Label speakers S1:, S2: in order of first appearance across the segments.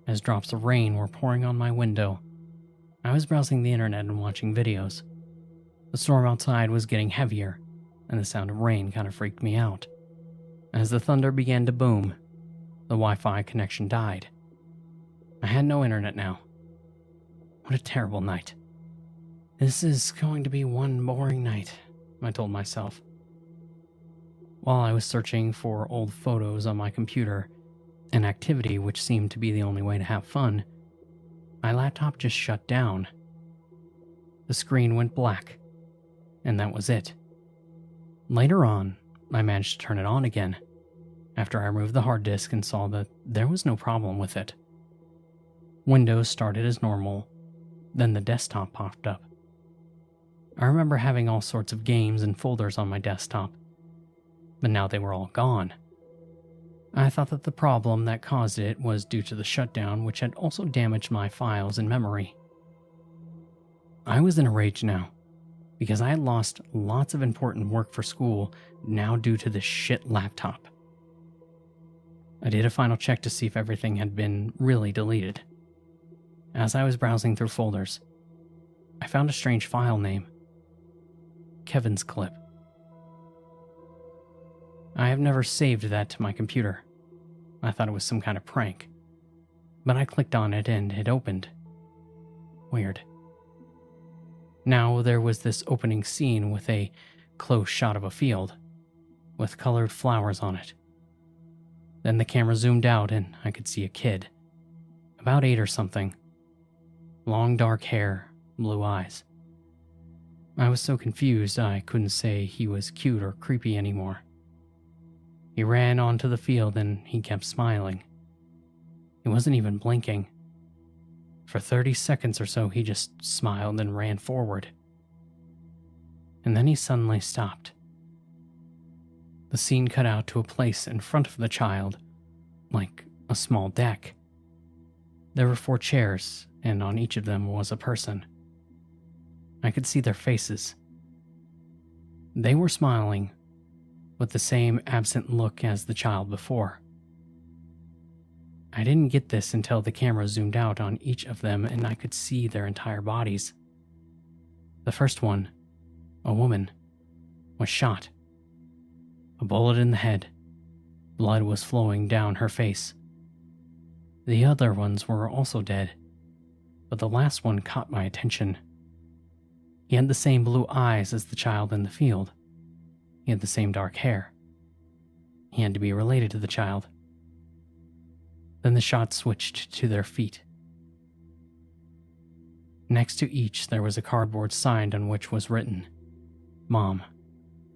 S1: as drops of rain were pouring on my window. I was browsing the internet and watching videos. The storm outside was getting heavier, and the sound of rain kind of freaked me out. As the thunder began to boom, the Wi-Fi connection died. I had no internet now. What a terrible night. This is going to be one boring night, I told myself. While I was searching for old photos on my computer, an activity which seemed to be the only way to have fun, my laptop just shut down. The screen went black, and that was it. Later on, I managed to turn it on again, after I removed the hard disk and saw that there was no problem with it. Windows started as normal, then the desktop popped up. I remember having all sorts of games and folders on my desktop, but now they were all gone. I thought that the problem that caused it was due to the shutdown, which had also damaged my files and memory. I was in a rage now, because I had lost lots of important work for school now due to this shit laptop. I did a final check to see if everything had been really deleted. As I was browsing through folders, I found a strange file name. Kevin's clip. I have never saved that to my computer. I thought it was some kind of prank. But I clicked on it and it opened. Weird. Now there was this opening scene with a close shot of a field, with colored flowers on it. Then the camera zoomed out and I could see a kid, about 8 or something. Long dark hair, blue eyes. I was so confused I couldn't say he was cute or creepy anymore. He ran onto the field and he kept smiling. He wasn't even blinking. For 30 seconds or so he just smiled and ran forward. And then he suddenly stopped. The scene cut out to a place in front of the child, like a small deck. There were 4 chairs, and on each of them was a person. I could see their faces. They were smiling, with the same absent look as the child before. I didn't get this until the camera zoomed out on each of them and I could see their entire bodies. The first one, a woman, was shot. A bullet in the head. Blood was flowing down her face. The other ones were also dead, but the last one caught my attention. He had the same blue eyes as the child in the field. He had the same dark hair. He had to be related to the child. Then the shot switched to their feet. Next to each there was a cardboard sign on which was written, Mom,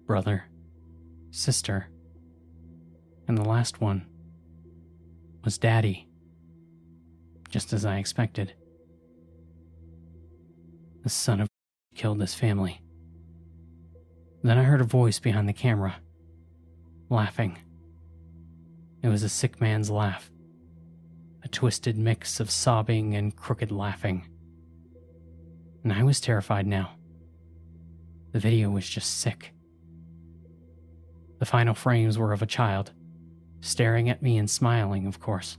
S1: Brother, Sister, and the last one was Daddy, just as I expected. The son of killed this family. Then I heard a voice behind the camera, laughing. It was a sick man's laugh, a twisted mix of sobbing and crooked laughing. And I was terrified now. The video was just sick. The final frames were of a child, staring at me and smiling, of course.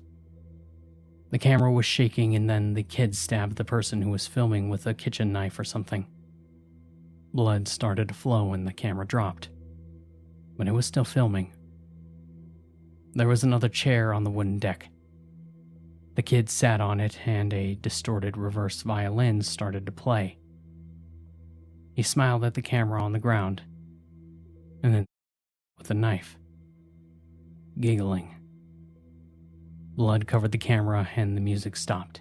S1: The camera was shaking and then the kid stabbed the person who was filming with a kitchen knife or something. Blood started to flow and the camera dropped, but it was still filming. There was another chair on the wooden deck. The kid sat on it and a distorted reverse violin started to play. He smiled at the camera on the ground, and then with a knife, giggling. Blood covered the camera and the music stopped.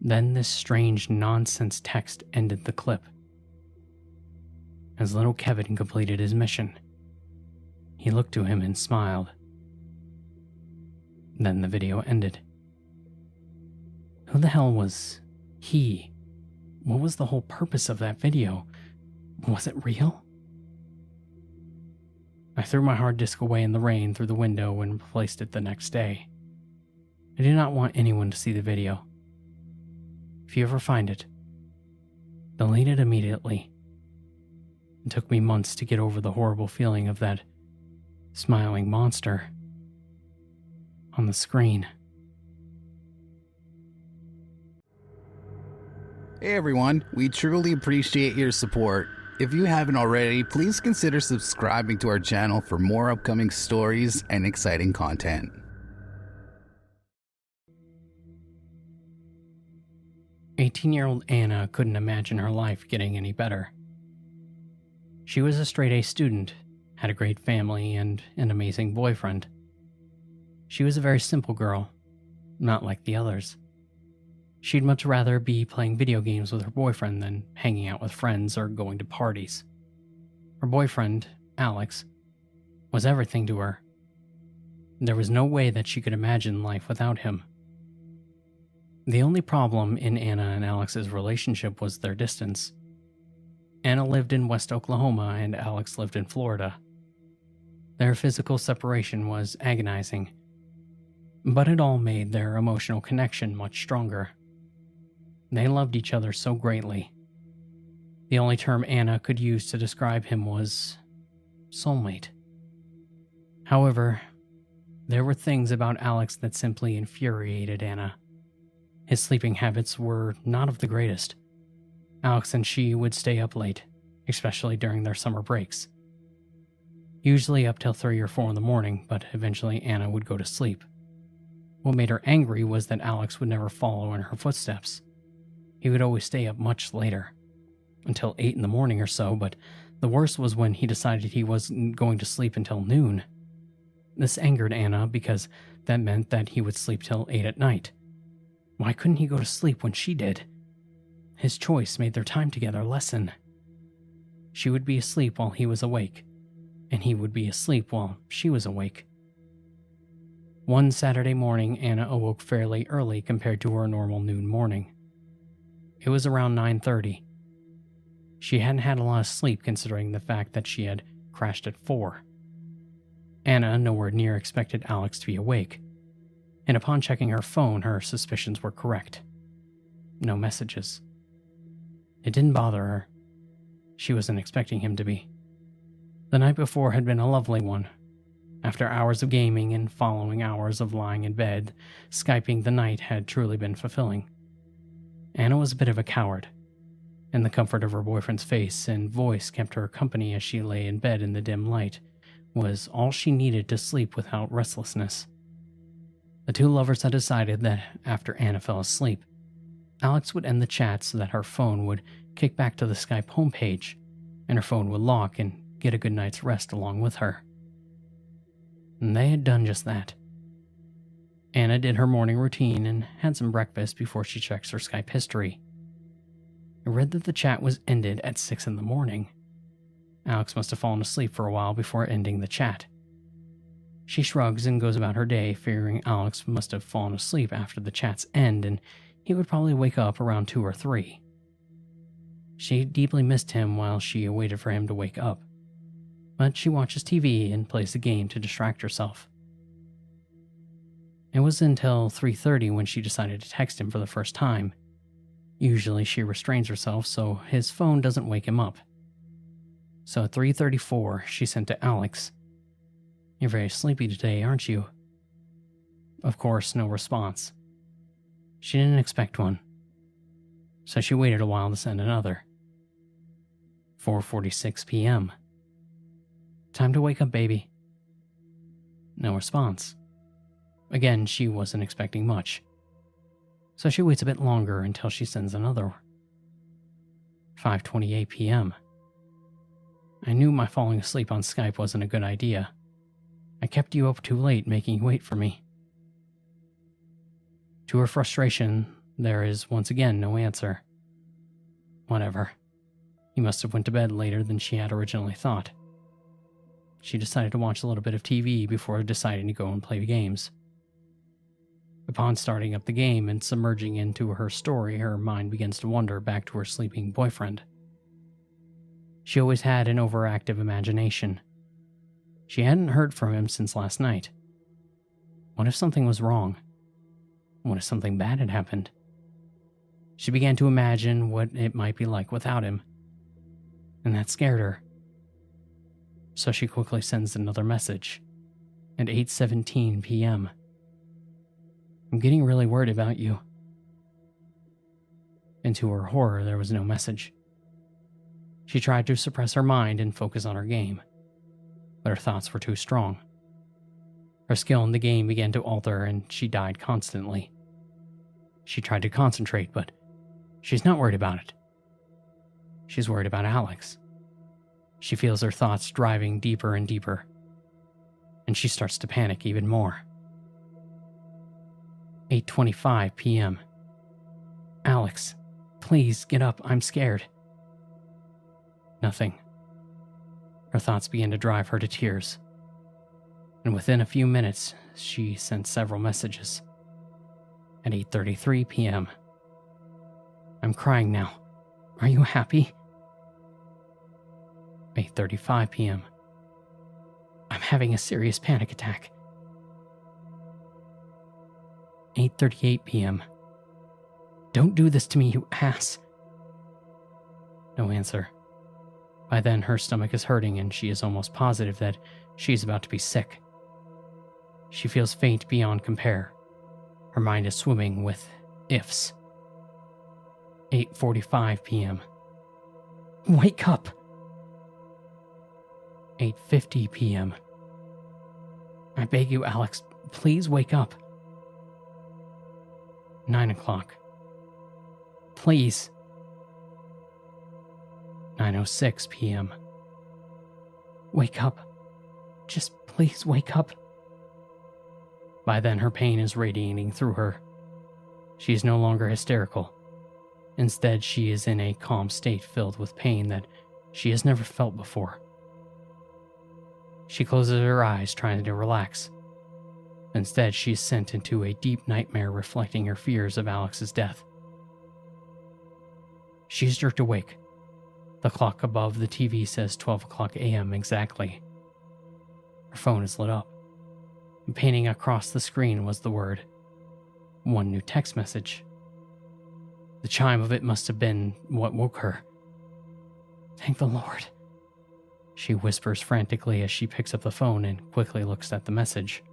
S1: Then this strange nonsense text ended the clip. As little Kevin completed his mission, he looked to him and smiled. Then the video ended. Who the hell was he? What was the whole purpose of that video? Was it real? I threw my hard disk away in the rain through the window and replaced it the next day. I do not want anyone to see the video. If you ever find it, delete it immediately. It took me months to get over the horrible feeling of that smiling monster on the screen.
S2: Hey everyone, we truly appreciate your support. If you haven't already, please consider subscribing to our channel for more upcoming stories and exciting content.
S1: "18-year-old Anna couldn't imagine her life getting any better. She was a straight-A student, had a great family, and an amazing boyfriend. She was a very simple girl, not like the others. She'd much rather be playing video games with her boyfriend than hanging out with friends or going to parties. Her boyfriend, Alex, was everything to her. There was no way that she could imagine life without him. The only problem in Anna and Alex's relationship was their distance. Anna lived in West Oklahoma and Alex lived in Florida. Their physical separation was agonizing, but it all made their emotional connection much stronger. They loved each other so greatly. The only term Anna could use to describe him was soulmate. However, there were things about Alex that simply infuriated Anna. His sleeping habits were not of the greatest. Alex and she would stay up late, especially during their summer breaks. Usually up till 3 or 4 in the morning, but eventually Anna would go to sleep. What made her angry was that Alex would never follow in her footsteps. He would always stay up much later, until 8 in the morning or so, but the worst was when he decided he wasn't going to sleep until noon. This angered Anna because that meant that he would sleep till 8 at night. Why couldn't he go to sleep when she did? His choice made their time together lessen. She would be asleep while he was awake, and he would be asleep while she was awake. One Saturday morning, Anna awoke fairly early compared to her normal noon morning. It was around 9:30. She hadn't had a lot of sleep considering the fact that she had crashed at 4. Anna nowhere near expected Alex to be awake, and upon checking her phone, her suspicions were correct. No messages. It didn't bother her. She wasn't expecting him to be. The night before had been a lovely one. After hours of gaming and following hours of lying in bed, Skyping the night had truly been fulfilling. Anna was a bit of a coward, and the comfort of her boyfriend's face and voice kept her company as she lay in bed in the dim light was all she needed to sleep without restlessness. The two lovers had decided that after Anna fell asleep, Alex would end the chat so that her phone would kick back to the Skype homepage, and her phone would lock and get a good night's rest along with her. And they had done just that. Anna did her morning routine and had some breakfast before she checks her Skype history. It read that the chat was ended at 6 in the morning. Alex must have fallen asleep for a while before ending the chat. She shrugs and goes about her day, figuring Alex must have fallen asleep after the chat's end and he would probably wake up around 2 or 3. She deeply missed him while she waited for him to wake up, but she watches TV and plays a game to distract herself. It was until 3:30 when she decided to text him for the first time. Usually she restrains herself so his phone doesn't wake him up. So at 3:34 she sent to Alex, "You're very sleepy today, aren't you?" Of course, no response. She didn't expect one, so she waited a while to send another. 4:46 p.m. "Time to wake up, baby." No response. Again, she wasn't expecting much, so she waits a bit longer until she sends another. 5:28 p.m. "I knew my falling asleep on Skype wasn't a good idea. I kept you up too late making you wait for me." To her frustration, there is once again no answer. Whatever. He must have went to bed later than she had originally thought. She decided to watch a little bit of TV before deciding to go and play games. Upon starting up the game and submerging into her story, her mind begins to wander back to her sleeping boyfriend. She always had an overactive imagination. She hadn't heard from him since last night. What if something was wrong? What if something bad had happened? She began to imagine what it might be like without him, and that scared her. So she quickly sends another message at 8:17 p.m. "I'm getting really worried about you." and to her horror, there was no message. She tried to suppress her mind and focus on her game, but her thoughts were too strong. Her skill in the game began to alter, and she died constantly. She tried to concentrate, but she's not worried about it. She's worried about Alex. She feels her thoughts driving deeper and deeper, and she starts to panic even more. 8:25 p.m. Alex, please get up, I'm scared. Nothing. Her thoughts began to drive her to tears, and within a few minutes, she sent several messages. At 8:33 p.m. I'm crying now. Are you happy? 8:35 p.m. I'm having a serious panic attack. 8:38 p.m. Don't do this to me, you ass. No answer. By then, her stomach is hurting and she is almost positive that she is about to be sick. She feels faint beyond compare. Her mind is swimming with ifs. 8:45 p.m. Wake up! 8:50 p.m. I beg you, Alex, please wake up. 9 o'clock. Please. 9:06 p.m. Wake up. Just please wake up. By then, her pain is radiating through her. She is no longer hysterical. Instead, she is in a calm state filled with pain that she has never felt before. She closes her eyes, trying to relax. Instead, she is sent into a deep nightmare reflecting her fears of Alex's death. She is jerked awake. The clock above the TV says 12 o'clock a.m. exactly. Her phone is lit up. And painting across the screen was the word, one new text message. The chime of it must have been what woke her. Thank the Lord. She whispers frantically as she picks up the phone and quickly looks at the message.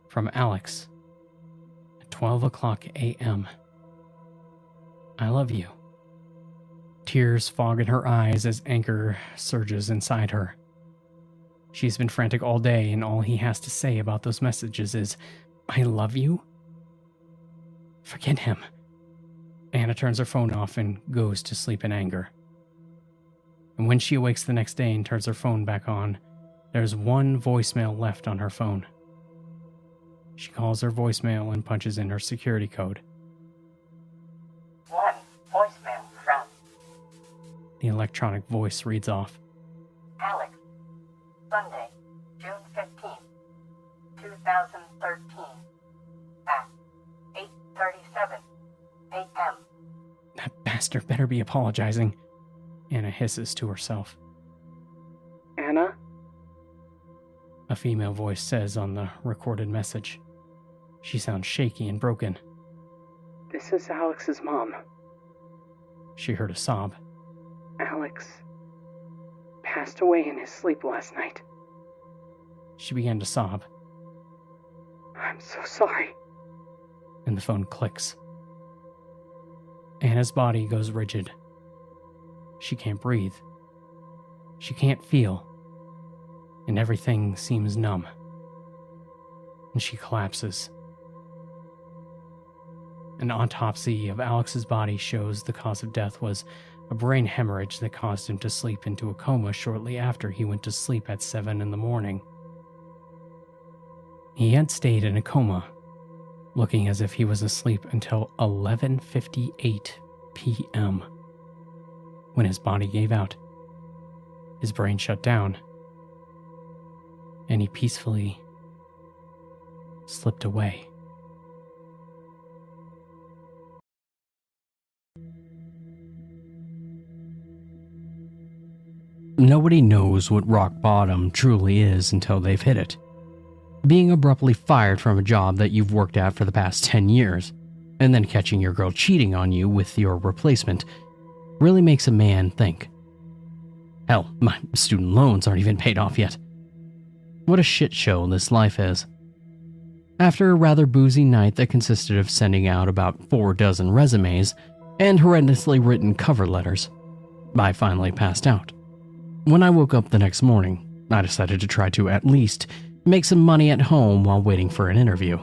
S1: From Alex, at 12 o'clock a.m. I love you. Tears fog in her eyes as anger surges inside her. She's been frantic all day, and all he has to say about those messages is, I love you? Forget him. Anna turns her phone off and goes to sleep in anger. And when she awakes the next day and turns her phone back on, there's one voicemail left on her phone. She calls her voicemail and punches in her security code.
S3: One voicemail from
S1: The electronic voice reads off.
S3: Alex, Sunday, June 15th, 2013, at 8:37 a.m.
S1: That bastard better be apologizing, Anna hisses to herself.
S4: Anna?
S1: A female voice says on the recorded message. She sounds shaky and broken.
S4: This is Alex's mom.
S1: She heard a sob.
S4: Alex passed away in his sleep last night.
S1: She began to sob,
S4: I'm so sorry.
S1: and the phone clicks. Anna's body goes rigid. She can't breathe. She can't feel. And everything seems numb. And she collapses. An autopsy of Alex's body shows the cause of death was a brain hemorrhage that caused him to sleep into a coma shortly after he went to sleep at 7 in the morning. He had stayed in a coma, looking as if he was asleep until 11:58 p.m. when his body gave out. His brain shut down, and he peacefully slipped away. Nobody knows what rock bottom truly is until they've hit it. Being abruptly fired from a job that you've worked at for the past 10 years, and then catching your girl cheating on you with your replacement, really makes a man think. Hell, my student loans aren't even paid off yet. What a shit show this life is. After a rather boozy night that consisted of sending out about 4 dozen resumes, and horrendously written cover letters. I finally passed out. When I woke up the next morning, I decided to try to at least make some money at home while waiting for an interview.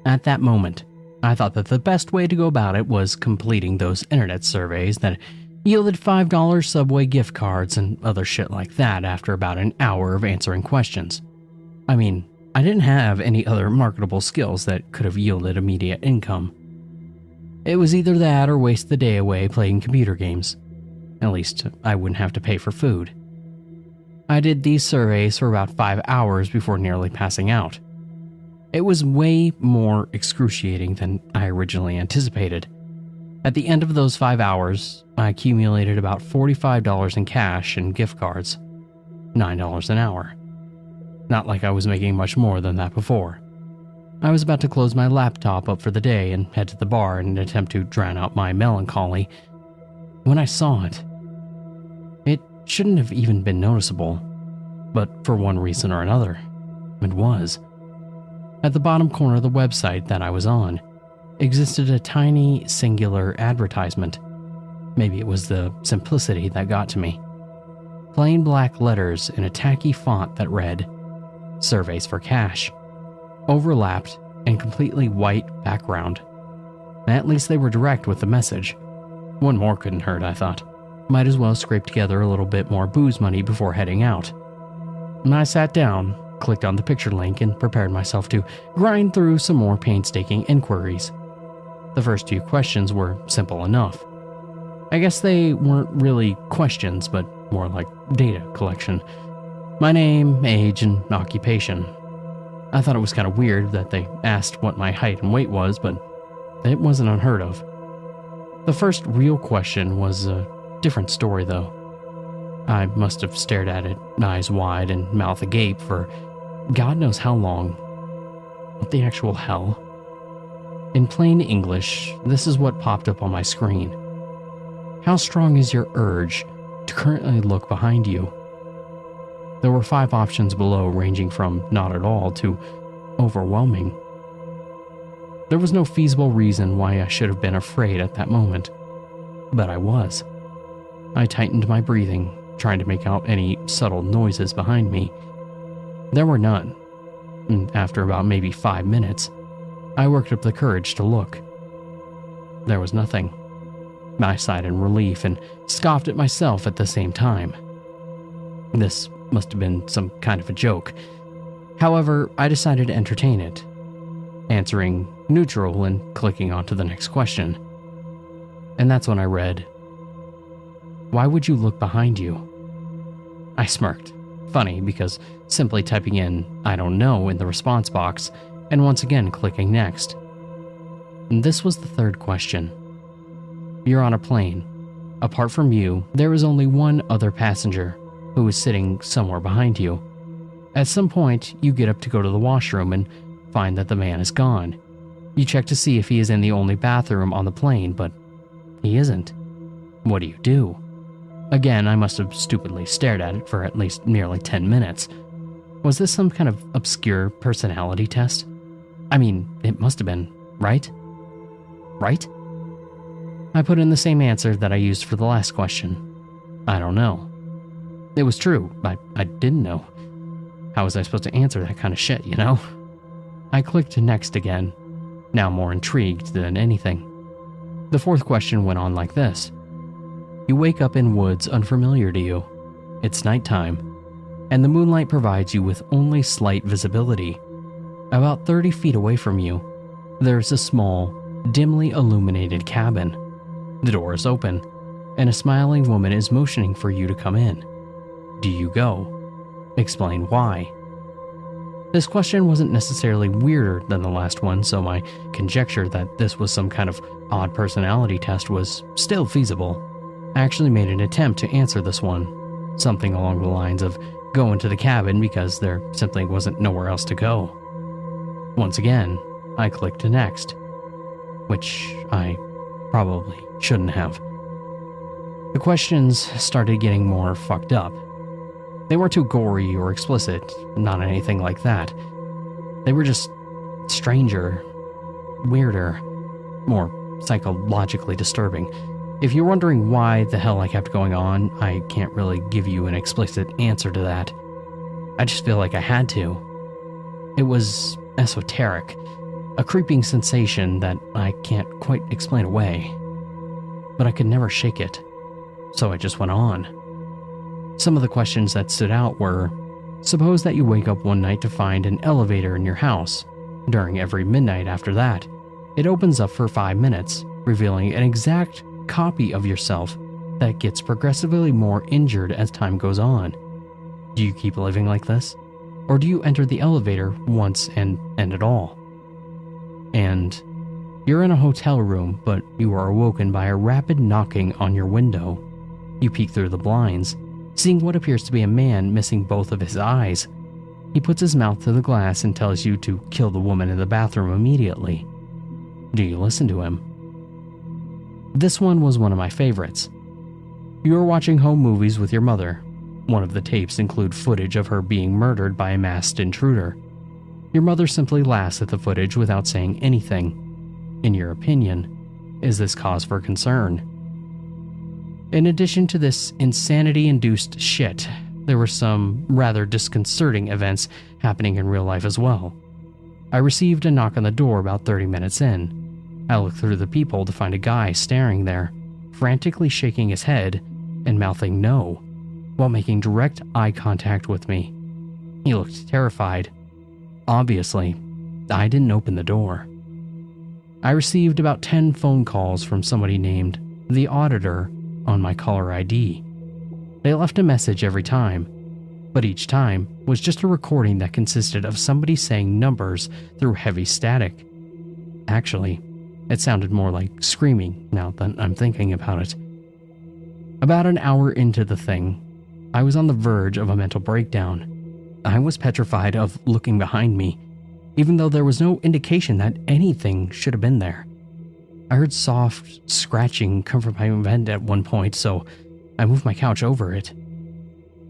S1: At that moment, I thought that the best way to go about it was completing those internet surveys that yielded $5 Subway gift cards and other shit like that after about an hour of answering questions. I mean, I didn't have any other marketable skills that could have yielded immediate income. It was either that or waste the day away playing computer games. At least, I wouldn't have to pay for food. I did these surveys for about 5 hours before nearly passing out. It was way more excruciating than I originally anticipated. At the end of those 5 hours, I accumulated about $45 in cash and gift cards. $9 an hour. Not like I was making much more than that before. I was about to close my laptop up for the day and head to the bar in an attempt to drown out my melancholy when I saw it. It shouldn't have even been noticeable, but for one reason or another, it was. At the bottom corner of the website that I was on existed a tiny, singular advertisement. Maybe it was the simplicity that got to me. Plain black letters in a tacky font that read, "Surveys for Cash." Overlapped and completely white background. At least they were direct with the message. One more couldn't hurt, I thought. Might as well scrape together a little bit more booze money before heading out. I sat down, clicked on the picture link, and prepared myself to grind through some more painstaking inquiries. The first few questions were simple enough. I guess they weren't really questions, but more like data collection. My name, age, and occupation. I thought it was kind of weird that they asked what my height and weight was, but it wasn't unheard of. The first real question was a different story, though. I must have stared at it, eyes wide and mouth agape, for God knows how long. What the actual hell? In plain English, this is what popped up on my screen. How strong is your urge to currently look behind you? There were 5 options below, ranging from not at all to overwhelming. There was no feasible reason why I should have been afraid at that moment, but I was. I tightened my breathing, trying to make out any subtle noises behind me. There were none, and after about maybe 5 minutes, I worked up the courage to look. There was nothing. I sighed in relief and scoffed at myself at the same time. This must have been some kind of a joke. However, I decided to entertain it, answering neutral and clicking on to the next question. And that's when I read, "Why would you look behind you?" I smirked. Funny, because simply typing in "I don't know" in the response box and once again clicking next. And this was the third question. You're on a plane. Apart from you, there is only one other passenger, who is sitting somewhere behind you. At some point, you get up to go to the washroom and find that the man is gone. You check to see if he is in the only bathroom on the plane, but he isn't. What do? Again, I must have stupidly stared at it for at least nearly 10 minutes. Was this some kind of obscure personality test? I mean, it must have been, right? Right? I put in the same answer that I used for the last question. I don't know. It was true. I didn't know. How was I supposed to answer that kind of shit, you know? I clicked next again, now more intrigued than anything. The fourth question went on like this. You wake up in woods unfamiliar to you. It's nighttime, and the moonlight provides you with only slight visibility. About 30 feet away from you, there's a small, dimly illuminated cabin. The door is open, and a smiling woman is motioning for you to come in. Do you go? Explain why. This question wasn't necessarily weirder than the last one, so my conjecture that this was some kind of odd personality test was still feasible. I actually made an attempt to answer this one, something along the lines of go into the cabin because there simply wasn't nowhere else to go. Once again, I clicked next, which I probably shouldn't have. The questions started getting more fucked up. They weren't too gory or explicit, not anything like that. They were just stranger, weirder, more psychologically disturbing. If you're wondering why the hell I kept going on, I can't really give you an explicit answer to that. I just feel like I had to. It was esoteric, a creeping sensation that I can't quite explain away. But I could never shake it, so I just went on. Some of the questions that stood out were, suppose that you wake up one night to find an elevator in your house. During every midnight after that, it opens up for 5 minutes, revealing an exact copy of yourself that gets progressively more injured as time goes on. Do you keep living like this? Or do you enter the elevator once and end it all? And you're in a hotel room, but you are awoken by a rapid knocking on your window. You peek through the blinds, seeing what appears to be a man missing both of his eyes. He puts his mouth to the glass and tells you to kill the woman in the bathroom immediately. Do you listen to him? This one was one of my favorites. You are watching home movies with your mother. One of the tapes include footage of her being murdered by a masked intruder. Your mother simply laughs at the footage without saying anything. In your opinion, is this cause for concern? In addition to this insanity-induced shit, there were some rather disconcerting events happening in real life as well. I received a knock on the door about 30 minutes in. I looked through the peephole to find a guy staring there, frantically shaking his head and mouthing no, while making direct eye contact with me. He looked terrified. Obviously, I didn't open the door. I received about 10 phone calls from somebody named the Auditor on my caller ID. They left a message every time, but each time was just a recording that consisted of somebody saying numbers through heavy static. Actually, it sounded more like screaming now that I'm thinking about it. About an hour into the thing, I was on the verge of a mental breakdown. I was petrified of looking behind me, even though there was no indication that anything should have been there. I heard soft scratching come from my vent at one point, so I moved my couch over it.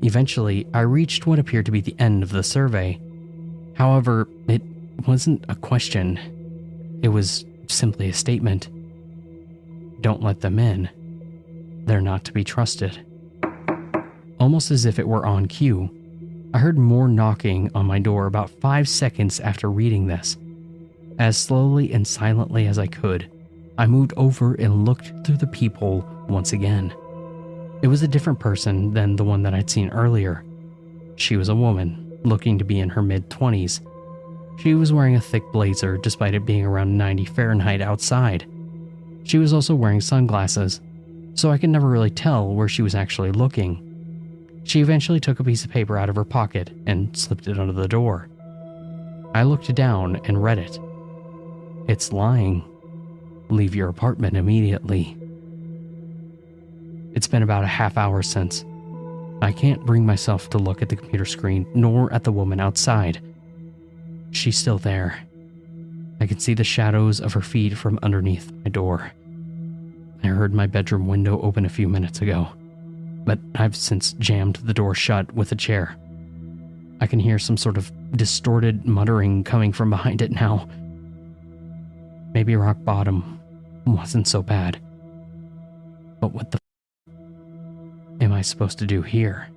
S1: Eventually, I reached what appeared to be the end of the survey. However, it wasn't a question. It was simply a statement. Don't let them in. They're not to be trusted. Almost as if it were on cue, I heard more knocking on my door about 5 seconds after reading this. As slowly and silently as I could, I moved over and looked through the peephole once again. It was a different person than the one that I'd seen earlier. She was a woman, looking to be in her mid-20s. She was wearing a thick blazer despite it being around 90 Fahrenheit outside. She was also wearing sunglasses, so I could never really tell where she was actually looking. She eventually took a piece of paper out of her pocket and slipped it under the door. I looked down and read it. It's lying. Leave your apartment immediately. It's been about a half hour since. I can't bring myself to look at the computer screen nor at the woman outside. She's still there. I can see the shadows of her feet from underneath my door. I heard my bedroom window open a few minutes ago, but I've since jammed the door shut with a chair. I can hear some sort of distorted muttering coming from behind it now. Maybe rock bottom wasn't so bad. But what the am I supposed to do here?